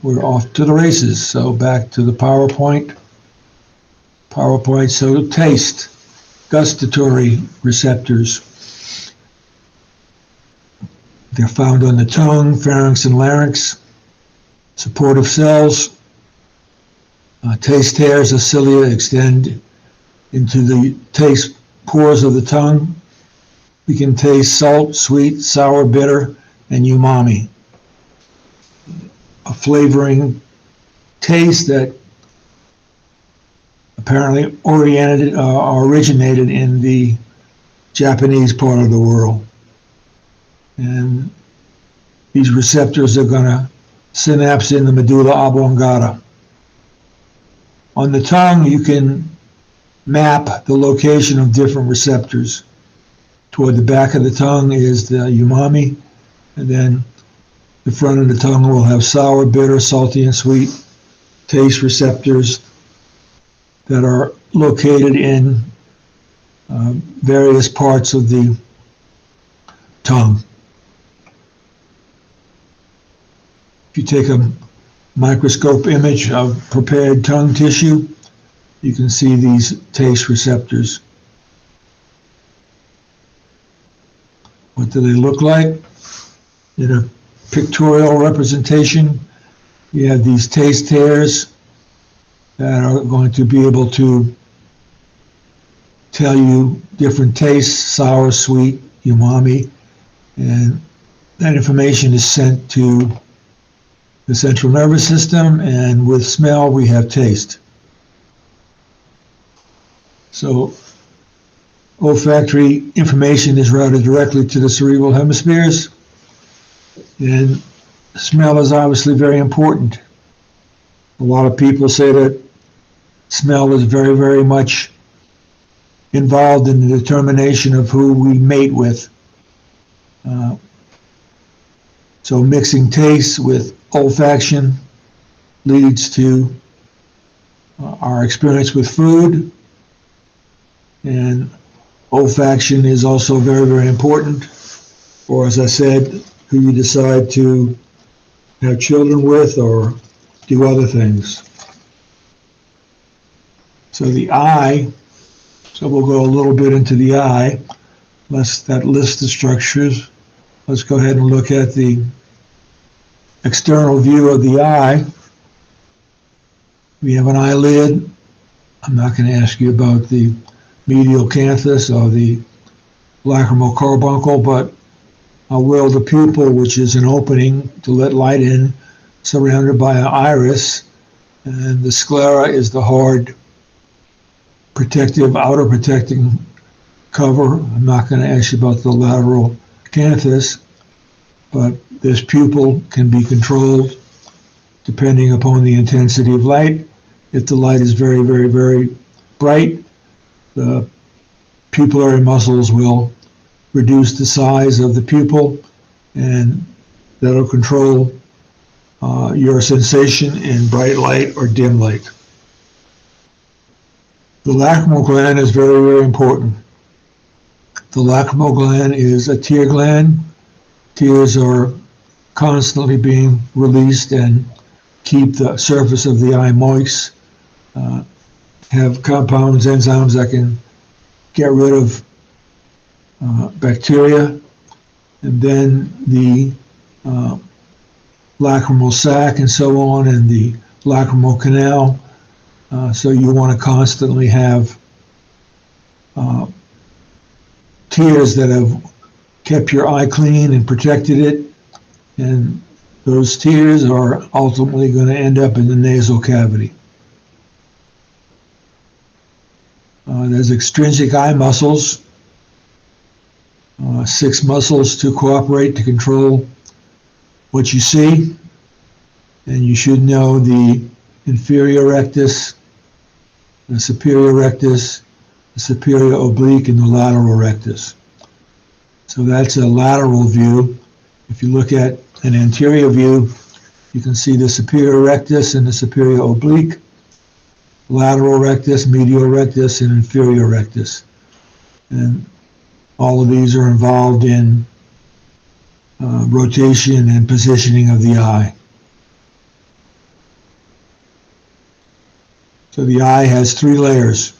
we're off to the races. So back to the PowerPoint. So taste, gustatory receptors. They're found on the tongue, pharynx, and larynx. Supportive cells. Taste hairs of cilia extend into the taste pores of the tongue. We can taste salt, sweet, sour, bitter, and umami. A flavoring taste that apparently originated in the Japanese part of the world. And these receptors are going to synapse in the medulla oblongata. On the tongue, you can map the location of different receptors. Toward the back of the tongue is the umami, and then the front of the tongue will have sour, bitter, salty, and sweet taste receptors that are located in various parts of the tongue. If you take a microscope image of prepared tongue tissue, you can see these taste receptors. What do they look like? In a pictorial representation, you have these taste hairs that are going to be able to tell you different tastes, sour, sweet, umami, and that information is sent to the central nervous system, and with smell we have taste. So olfactory information is routed directly to the cerebral hemispheres, and smell is obviously very important. A lot of people say that smell is very, very much involved in the determination of who we mate with. So mixing taste with olfaction leads to our experience with food, and olfaction is also very, very important for, as I said, who you decide to have children with or do other things. So the eye, so we'll go a little bit into the eye, that list of structures. Let's go ahead and look at the external view of the eye. We have an eyelid. I'm not going to ask you about the medial canthus or the lacrimal carbuncle, but I will the pupil, which is an opening to let light in, surrounded by an iris, and the sclera is the hard outer protecting cover. I'm not going to ask you about the lateral canthus, but this pupil can be controlled depending upon the intensity of light. If the light is very, very, very bright, the pupillary muscles will reduce the size of the pupil, and that'll control your sensation in bright light or dim light. The lacrimal gland is very, very important. The lacrimal gland is a tear gland. Tears are constantly being released and keep the surface of the eye moist, have compounds, enzymes that can get rid of bacteria, and then the lacrimal sac and so on, and the lacrimal canal. So you want to constantly have tears that have kept your eye clean and protected it, and those tears are ultimately going to end up in the nasal cavity. There's extrinsic eye muscles, 6 muscles to cooperate to control what you see, and you should know the inferior rectus, the superior rectus, the superior oblique, and the lateral rectus. So that's a lateral view. If you look at an anterior view, you can see the superior rectus and the superior oblique, lateral rectus, medial rectus, and inferior rectus. And all of these are involved in rotation and positioning of the eye. So the eye has 3 layers.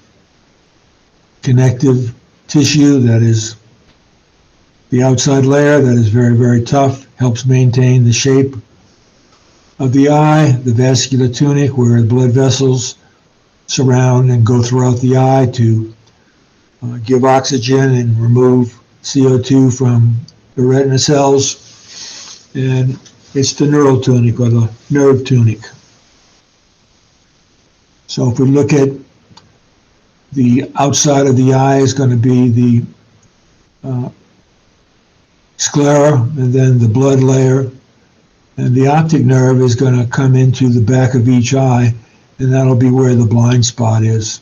Connective tissue, that is the outside layer, that is very, very tough, helps maintain the shape of the eye. The vascular tunic, where the blood vessels surround and go throughout the eye to give oxygen and remove CO2 from the retina cells. And it's the neural tunic, or the nerve tunic. So if we look at the outside of the eye, is going to be the sclera, and then the blood layer, and the optic nerve is going to come into the back of each eye, and that'll be where the blind spot is.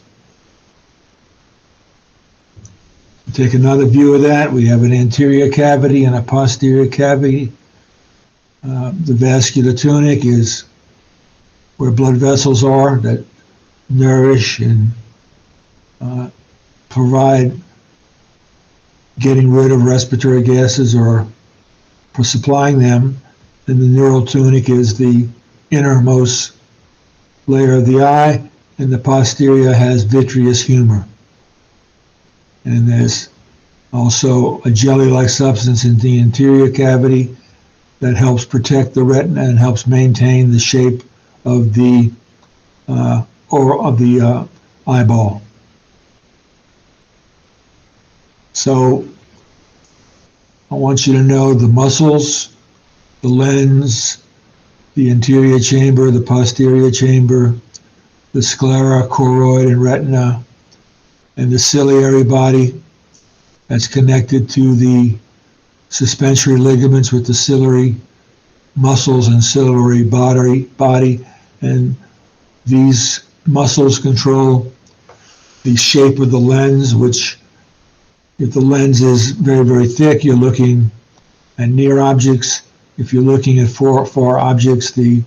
Take another view of that. We have an anterior cavity and a posterior cavity. The vascular tunic is where blood vessels are that nourish and provide getting rid of respiratory gases or for supplying them. And the neural tunic is the innermost layer of the eye, and the posterior has vitreous humor. And there's also a jelly-like substance in the anterior cavity that helps protect the retina and helps maintain the shape of the eyeball. So I want you to know the muscles, the lens, the anterior chamber, the posterior chamber, the sclera, choroid, and retina, and the ciliary body that's connected to the suspensory ligaments with the ciliary muscles and ciliary body, and these muscles control the shape of the lens, which if the lens is very, very thick, you're looking at near objects. If you're looking at far objects, the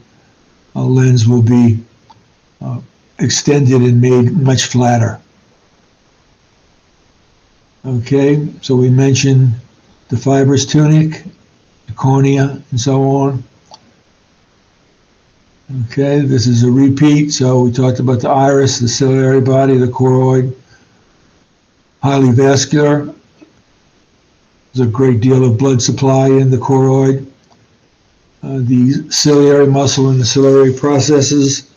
lens will be extended and made much flatter. Okay, so we mentioned the fibrous tunic, the cornea, and so on. Okay, this is a repeat. So we talked about the iris, the ciliary body, the choroid, highly vascular. There's a great deal of blood supply in the choroid. The ciliary muscle and the ciliary processes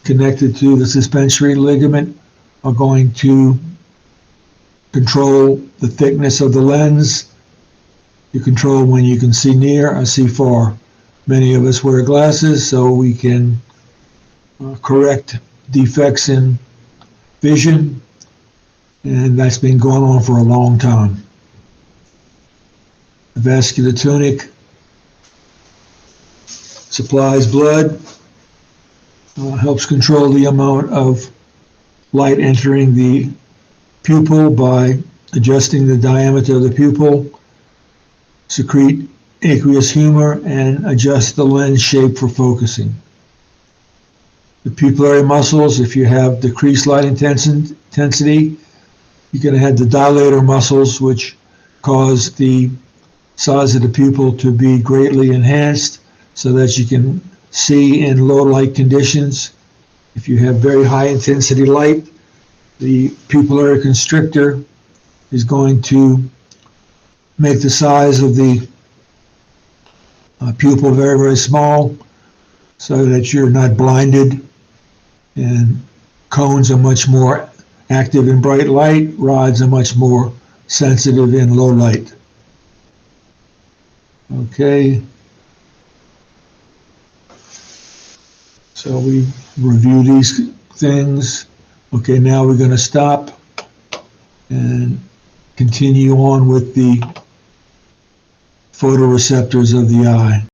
connected to the suspensory ligament are going to control the thickness of the lens. You control when you can see near or see far. Many of us wear glasses so we can correct defects in vision, and that's been going on for a long time. The vascular tunic supplies blood, helps control the amount of light entering the pupil by adjusting the diameter of the pupil, secrete aqueous humor, and adjust the lens shape for focusing. The pupillary muscles, if you have decreased light intensity, you're going to have the dilator muscles, which cause the size of the pupil to be greatly enhanced so that you can see in low light conditions. If you have very high intensity light, the pupillary constrictor is going to make the size of the pupil very, very small so that you're not blinded. And cones are much more active in bright light, rods are much more sensitive in low light. Okay. So we review these things. Okay, now we're going to stop and continue on with the photoreceptors of the eye.